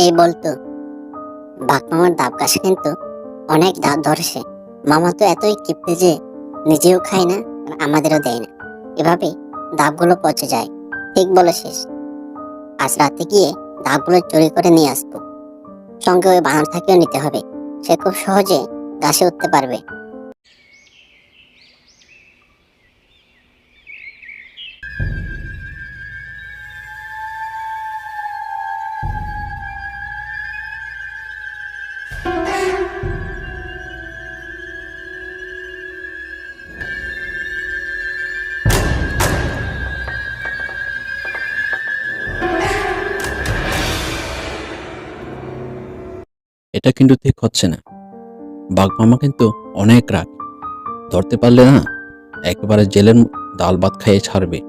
এই বলতো, বাঘ মামার ডাব গাছে কিন্তু অনেক ডাব ধরেছে। মামা তো এতই কিপ্টে যে নিজেও খায় না আর আমাদেরও দেয় না। এভাবে ডাবগুলো পচে যায়। ঠিক বলেছিস, আজ রাতে গিয়ে ডাবগুলো চুরি করে নিয়ে আসবো। সঙ্গে ওই বানরটাকেও নিতে হবে, সে খুব সহজে গাছে উঠতে পারবে। এটা কিন্তু ঠিক হচ্ছে না। বাঘ মামা কিন্তু অনেক রাগ, ধরতে পারলে না একেবারে জেলের ডাল ভাত খাইয়ে ছাড়বে।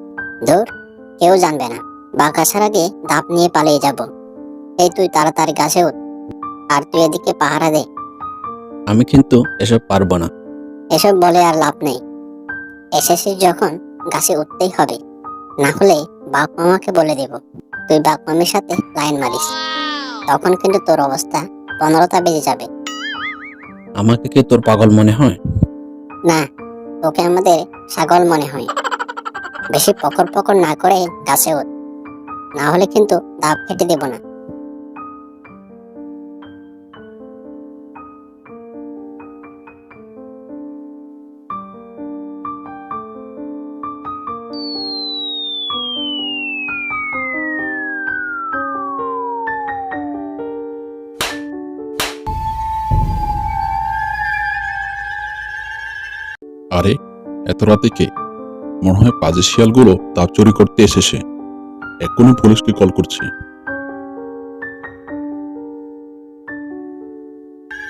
ধুর, কেউ জানবে না। বাঘ আসার আগে ডাব নিয়ে পালিয়ে যাব। এই তুই তাড়াতাড়ি গাছে উঠ, আর তুই এদিকে পাহারা দে। আমি কিন্তু এসব পারবো না। এসব বলে আর লাভ নেই। এসেছিস যখন গাছে উঠতেই হবে, না হলে বাঘ মামাকে বলে দেব তুই বাঘ মামির সাথে লাইন মারিস। তখন কিন্তু তোর অবস্থা 15টা বেজে যাবে। আমাকে কি তোর পাগল মনে হয়? না, তোকে আমাদের ছাগল মনে হয়। বেশি পকর পকর না করে গাছে ওঠ, না হলে কিন্তু ডাব কেটে দেব না। আরে, এত রাতে কে? মনে হয় পাজে শিয়ালগুলো ডাব চুরি করতে এসেছে। এক্ষুনি পুলিশকে কল করছি।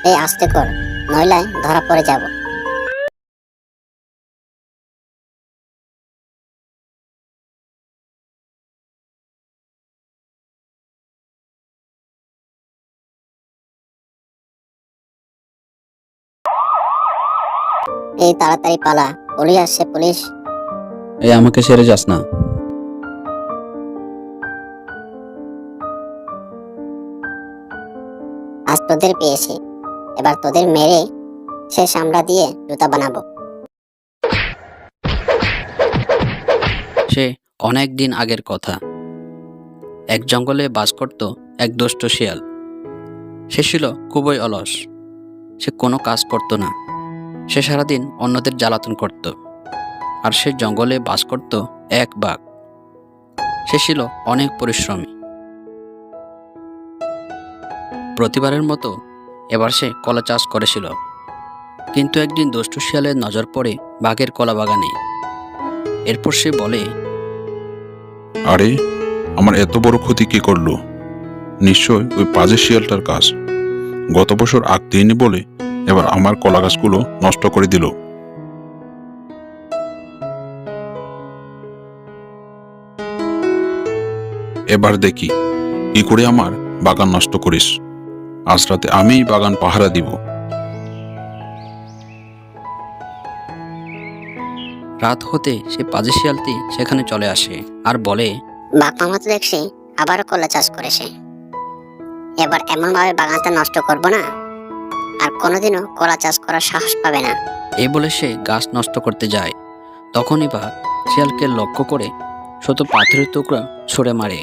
এই আস্তে কর, নইলে ধরা পড়ে যাব। এই তাড়াতাড়ি পালা, পুলিশ আসছে, পুলিশ। এই আমাকে ছেড়ে যাস না। আজ তোদের পেয়েছি, এবার তোদের মেরে শেষ আমরা দিয়ে জুতা বানাবো। সে অনেক দিন আগের কথা। এক জঙ্গলে বাস করত এক দুষ্ট শিয়াল। সে ছিল খুবই অলস। সে কোনো কাজ করত না। সে সারাদিন অন্যদের জ্বালাতন করত। আর সে জঙ্গলে বাস করত এক বাঘ। সে ছিল অনেক পরিশ্রমী। প্রতিবারের মতো এবার সে কলা চাষ করেছিল। কিন্তু একদিন দুষ্ট শিয়ালের নজর পড়ে বাঘের কলা বাগানে। এরপর সে বলে, আরে, আমার এত বড় ক্ষতি কে করলো? নিশ্চয় ওই পাজে শিয়ালটার কাজ। গত বছর আগ দিইনি বলে এবার আমার কলা গাছগুলো নষ্ট করে দিল। এবার দেখি কি করে আমার বাগান নষ্ট করিস। আজ রাতে আমিই বাগান পাহারা দিব। রাত হতে সে পাজে শিয়ালটি সেখানে চলে আসে আর বলে, বাঘ মামা তো দেখছি আবারও কলা চাষ করেছে। এবার এমন ভাবে বাগানটা নষ্ট করব না, আর কোনোদিনও কলা চাষ করার সাহস পাবে না। এই বলে সে গাছ নষ্ট করতে যায়। তখনই বাঘ শিয়ালকে লক্ষ্য করে শত পাথরের টুকরা ছুঁড়ে মারে।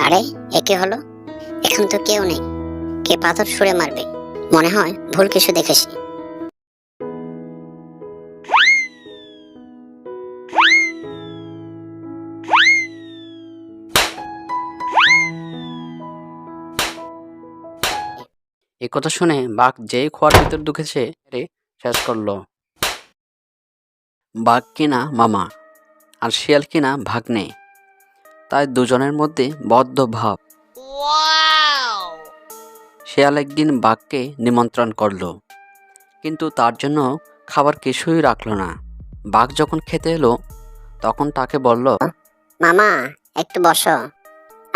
আরে, এ কি হলো? এখন তো কেউ নেই, কে পাথর ছুঁড়ে মারবে? মনে হয় ভুল কিছু দেখেছি। এই কথা শুনে বাঘ যেই খোয়ার ভিতর ঢুকেছে শেষ করলো। বাঘ কিনা মামা আর শিয়াল কিনা ভাগ্নে, তাই দুজনের মধ্যে বদ্ধ ভাব। শিয়াল একদিন বাঘকে নিমন্ত্রণ করলো, কিন্তু তার জন্য খাবার কিছুই রাখলো না। বাঘ যখন খেতে এলো তখন তাকে বলল, মামা, একটু বসো।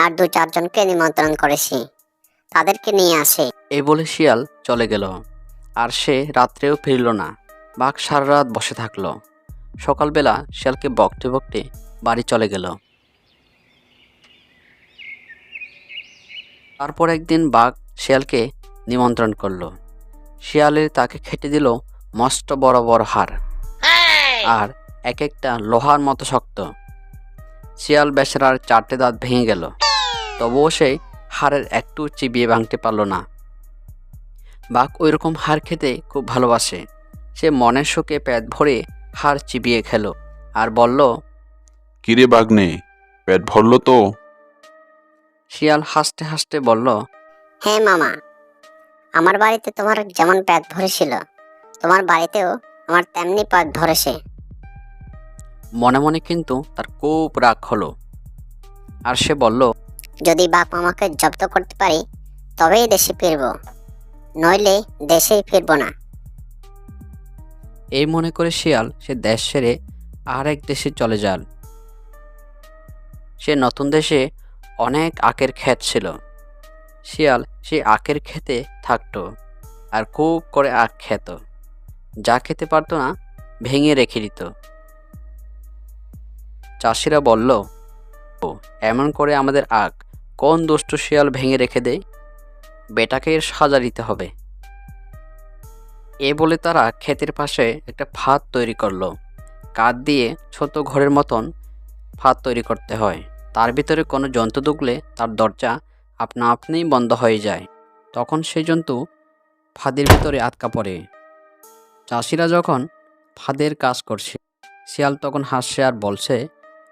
আর 2-4 জনকে নিমন্ত্রণ করেছি, তাদেরকে নিয়ে আসে। এই বলে শিয়াল চলে গেল। আর সে রাত্রেও ফিরল না। বাঘ সারা রাত বসে থাকলো। সকালবেলা শিয়ালকে বকতে বকতে বাড়ি চলে গেল। তারপর একদিন বাঘ শিয়ালকে নিমন্ত্রণ করলো। শিয়ালের তাকে খেতে দিল মস্ত বড় বড় হাড়, আর এক একটা লোহার মতো শক্ত। শিয়াল বেচারার 4টে দাঁত ভেঙে গেল, তবুও সে হাড়ের একটু চিবিয়ে ভাঙতে পারল না। বাঘ ওইরকম হাড় খেতে খুব ভালোবাসে। সে মনের সুখে পেট ভরে হাড় চিবিয়ে খেল আর বলল, কিরে বাঘনে, পেট ভরলো তো? শিয়াল হাসতে হাসতে বলল, হ্যাঁ মামা, আমার বাড়িতে তোমার যেমন পেট ভরেছিল, তোমার বাড়িতেও আমার তেমনি পেট ভরেছে। মনে মনে কিন্তু তার খুব রাগ হলো। আর সে বলল, যদি বাপ মামাকে জব্দ করতে পারি তবেই দেশে ফিরব, নইলে দেশেই ফিরব না। এই মনে করে শিয়াল সে দেশ ছেড়ে আর এক দেশে চলে যান। সে নতুন দেশে অনেক আখের ক্ষেত ছিল। শিয়াল সেই আখের ক্ষেতে থাকতো আর খুব করে আখ খেত। যা খেতে পারতো না ভেঙে রেখে দিত। চাষিরা বলল, ও এমন করে আমাদের আখ কোন দুষ্ট শিয়াল ভেঙে রেখে দেয়, বেটাকে এর সাজা দিতে হবে। এ বলে তারা ক্ষেতের পাশে একটা ফাঁদ তৈরি করলো। কাঠ দিয়ে ছোট ঘরের মতন ফাঁদ তৈরি করতে হয়। তার ভিতরে কোনো জন্তু ঢুকলে তার দরজা আপনা আপনিই বন্ধ হয়ে যায়। তখন সেই জন্তু ফাঁদের ভিতরে আটকা পড়ে। চাষিরা যখন ফাঁদের কাজ করছে, শিয়াল তখন হাসছে আর বলছে,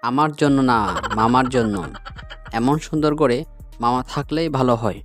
আমার জন্য না, মামার জন্য। এমন সুন্দর করে মামা থাকলেই ভালো হয়।